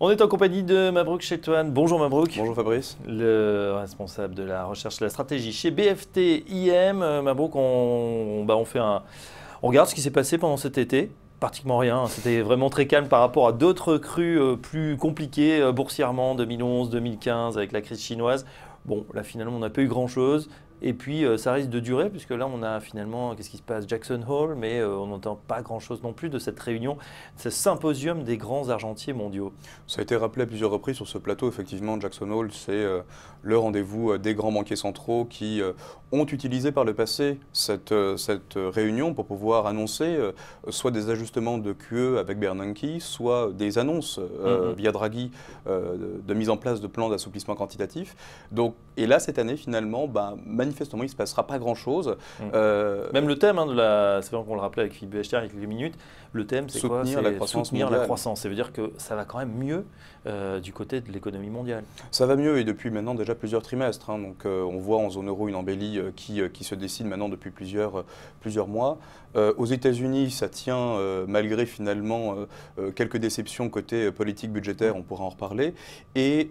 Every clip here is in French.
On est en compagnie de Mabrouk Chetouane. Bonjour Mabrouk. Bonjour Fabrice. Le responsable de la recherche et de la stratégie chez BFT IM. Mabrouk, on regarde ce qui s'est passé pendant cet été. Pratiquement rien. C'était vraiment très calme par rapport à d'autres crues plus compliquées boursièrement, 2011, 2015 avec la crise chinoise. Bon, là finalement on n'a pas eu grand-chose. Et puis ça risque de durer puisque là on a finalement, qu'est-ce qui se passe? Jackson Hole, mais on n'entend pas grand-chose non plus de cette réunion, ce symposium des grands argentiers mondiaux. Ça a été rappelé à plusieurs reprises sur ce plateau. Effectivement, Jackson Hole, c'est le rendez-vous des grands banquiers centraux qui ont utilisé par le passé cette réunion pour pouvoir annoncer soit des ajustements de QE avec Bernanke, soit des annonces via Draghi de mise en place de plans d'assouplissement quantitatif. Donc, et là, cette année, finalement, manifestement, il ne se passera pas grand-chose. Même le thème, c'est vrai qu'on le rappelait avec Philippe Bechter il y a quelques minutes, le thème c'est quoi? Soutenir la croissance soutenir la mondiale. croissance. Ça veut dire que ça va quand même mieux du côté de l'économie mondiale. Ça va mieux et depuis maintenant déjà plusieurs trimestres. Donc on voit en zone euro une embellie qui se dessine maintenant depuis plusieurs mois. Aux États-Unis, ça tient malgré finalement quelques déceptions côté politique budgétaire, on pourra en reparler. Et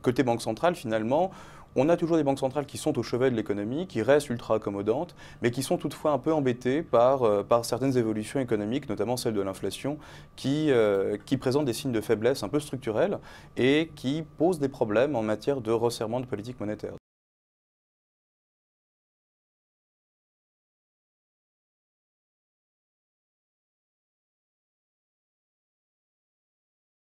côté banque centrale, finalement, on a toujours des banques centrales qui sont au chevet de l'économie, qui restent ultra accommodantes, mais qui sont toutefois un peu embêtées par certaines évolutions économiques, notamment celle de l'inflation, qui présente des signes de faiblesse un peu structurels et qui posent des problèmes en matière de resserrement de politique monétaire.